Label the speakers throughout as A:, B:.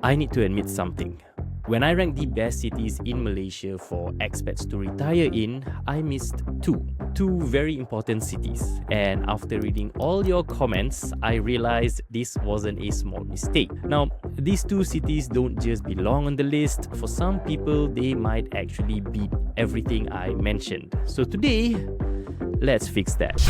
A: I need to admit something. When I ranked the best cities in Malaysia for expats to retire in, I missed two very important cities. And after reading all your comments, I realized this wasn't a small mistake. Now, these two cities don't just belong on the list. For some people, they might actually beat everything I mentioned. So today, let's fix that.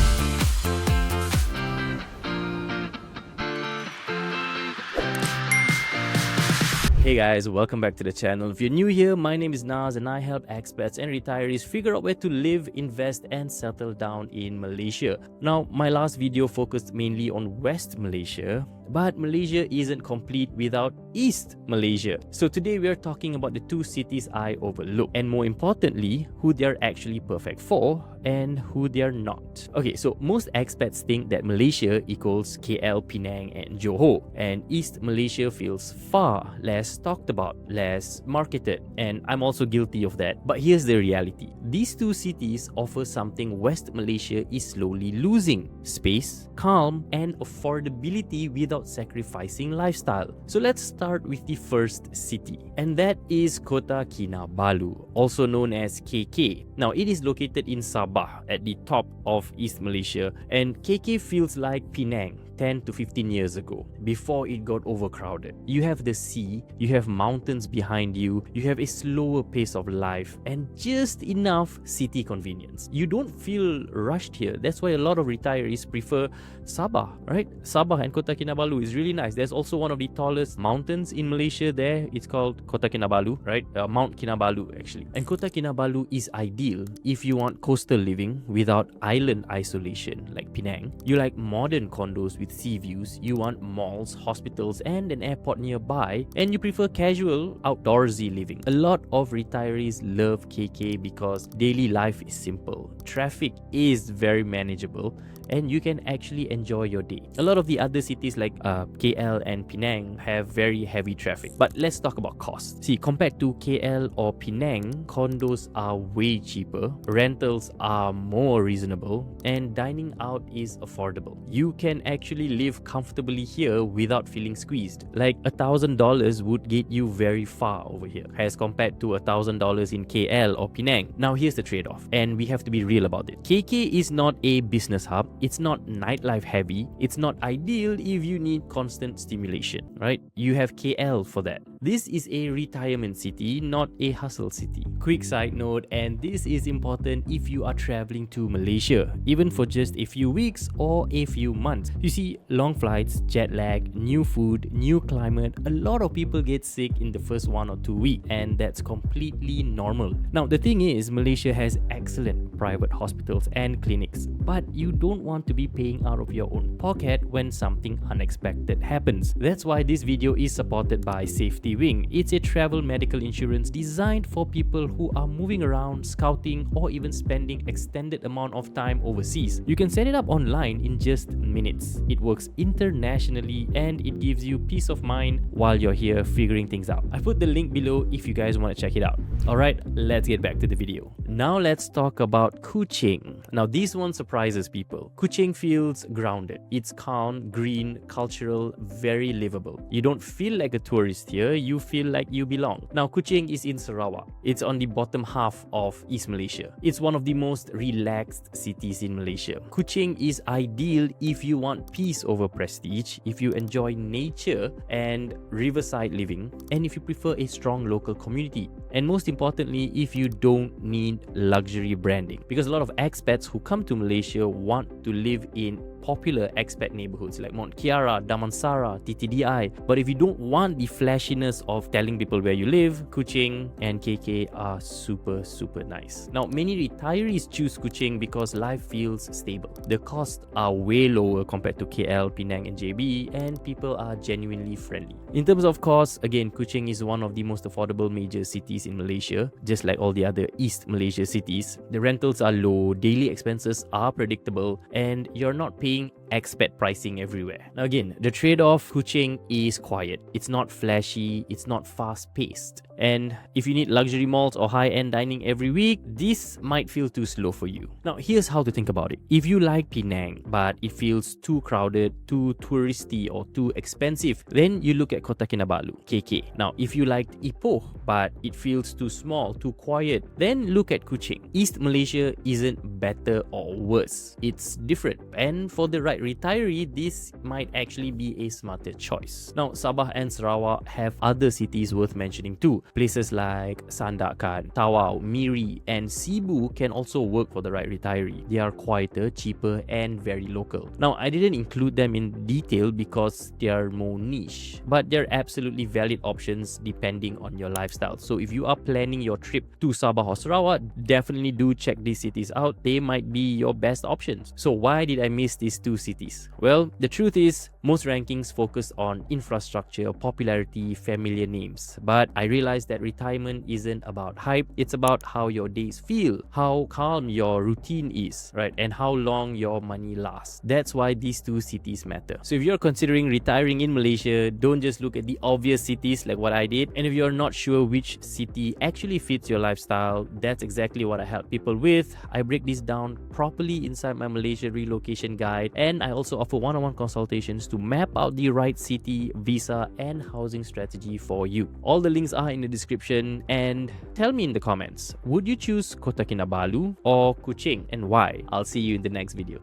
A: Hey guys, welcome back to the channel. If you're new here, my name is Naz and I help expats and retirees figure out where to live, invest and settle down in Malaysia. Now, my last video focused mainly on West Malaysia, but Malaysia isn't complete without East Malaysia. So today we are talking about the two cities I overlooked, and more importantly, who they're actually perfect for and who they're not. Okay, so most expats think that Malaysia equals KL, Penang and Johor, and East Malaysia feels far less talked about, less marketed, and I'm also guilty of that. But here's the reality. These two cities offer something West Malaysia is slowly losing: space, calm and affordability without sacrificing lifestyle. So let's start with the first city, and that is Kota Kinabalu, also known as KK. Now, it is located in Sabah at the top of East Malaysia, and KK feels like Penang 10 to 15 years ago, before it got overcrowded. You have the sea, you have mountains behind you, you have a slower pace of life, and just enough city convenience. You don't feel rushed here. That's why a lot of retirees prefer Sabah, right? Sabah and Kota Kinabalu is really nice. There's also one of the tallest mountains in Malaysia there. It's called Kota Kinabalu, right? Mount Kinabalu actually. And Kota Kinabalu is ideal if you want coastal living without island isolation like Penang. You like modern condos with sea views, you want malls, hospitals and an airport nearby, and you prefer casual, outdoorsy living. A lot of retirees love KK because daily life is simple, traffic is very manageable, and you can actually enjoy your day. A lot of the other cities like KL and Penang have very heavy traffic. But let's talk about cost. See, compared to KL or Penang, condos are way cheaper, rentals are more reasonable, and dining out is affordable. You can actually live comfortably here without feeling squeezed. Like $1,000 would get you very far over here as compared to $1,000 in KL or Penang. Now here's the trade-off, and we have to be real about it. KK is not a business hub. It's not nightlife heavy. It's not ideal if you need constant stimulation, right? You have KL for that. This is a retirement city, not a hustle city. Quick side note, and this is important if you are traveling to Malaysia, even for just a few weeks or a few months. You see, long flights, jet lag, new food, new climate, a lot of people get sick in the first 1 or 2 weeks, and that's completely normal. Now, the thing is, Malaysia has excellent private hospitals and clinics, but you don't want to be paying out of your own pocket when something unexpected happens. That's why this video is supported by SafetyWing. It's a travel medical insurance designed for people who are moving around, scouting, or even spending extended amount of time overseas. You can set it up online in just minutes. It works internationally and it gives you peace of mind while you're here figuring things out. I put the link below if you guys want to check it out. Alright, let's get back to the video. Now let's talk about Kuching. Now this one surprises people. Kuching feels grounded. It's calm, green, cultural, very livable. You don't feel like a tourist here, you feel like you belong. Now Kuching is in Sarawak. It's on the bottom half of East Malaysia. It's one of the most relaxed cities in Malaysia. Kuching is ideal if you want peace over prestige, if you enjoy nature and riverside living, and if you prefer a strong local community. And most importantly, if you don't need luxury branding. Because a lot of expats who come to Malaysia want to live in popular expat neighborhoods like Mount Kiara, Damansara, TTDI. But if you don't want the flashiness of telling people where you live, Kuching and KK are super nice. Now, many retirees choose Kuching because life feels stable. The costs are way lower compared to KL, Penang and JB, and people are genuinely friendly. In terms of cost, again, Kuching is one of the most affordable major cities in Malaysia, just like all the other East Malaysia cities. The rentals are low, daily expenses are predictable, and you're not paying expat pricing everywhere. Now again, the trade-off, Kuching is quiet. It's not flashy, it's not fast-paced. And if you need luxury malls or high-end dining every week, this might feel too slow for you. Now here's how to think about it. If you like Penang, but it feels too crowded, too touristy, or too expensive, then you look at Kota Kinabalu, KK. Now if you liked Ipoh, but it feels too small, too quiet, then look at Kuching. East Malaysia isn't better or worse. It's different. And for the right retiree, this might actually be a smarter choice. Now, Sabah and Sarawak have other cities worth mentioning too. Places like Sandakan, Tawau, Miri, and Cebu can also work for the right retiree. They are quieter, cheaper, and very local. Now, I didn't include them in detail because they are more niche, but they're absolutely valid options depending on your lifestyle. So if you are planning your trip to Sabah or Sarawak, definitely do check these cities out. They might be your best options. So why did I miss these two cities? Well, the truth is, most rankings focus on infrastructure, popularity, familiar names. But I realized that retirement isn't about hype, it's about how your days feel, how calm your routine is, right? And how long your money lasts. That's why these two cities matter. So if you're considering retiring in Malaysia, don't just look at the obvious cities like what I did. And if you're not sure which city actually fits your lifestyle, that's exactly what I help people with. I break this down properly inside my Malaysia relocation guide, and I also offer one-on-one consultations to map out the right city, visa, and housing strategy for you. All the links are in the description, and tell me in the comments, would you choose Kota Kinabalu or Kuching and why? I'll see you in the next video.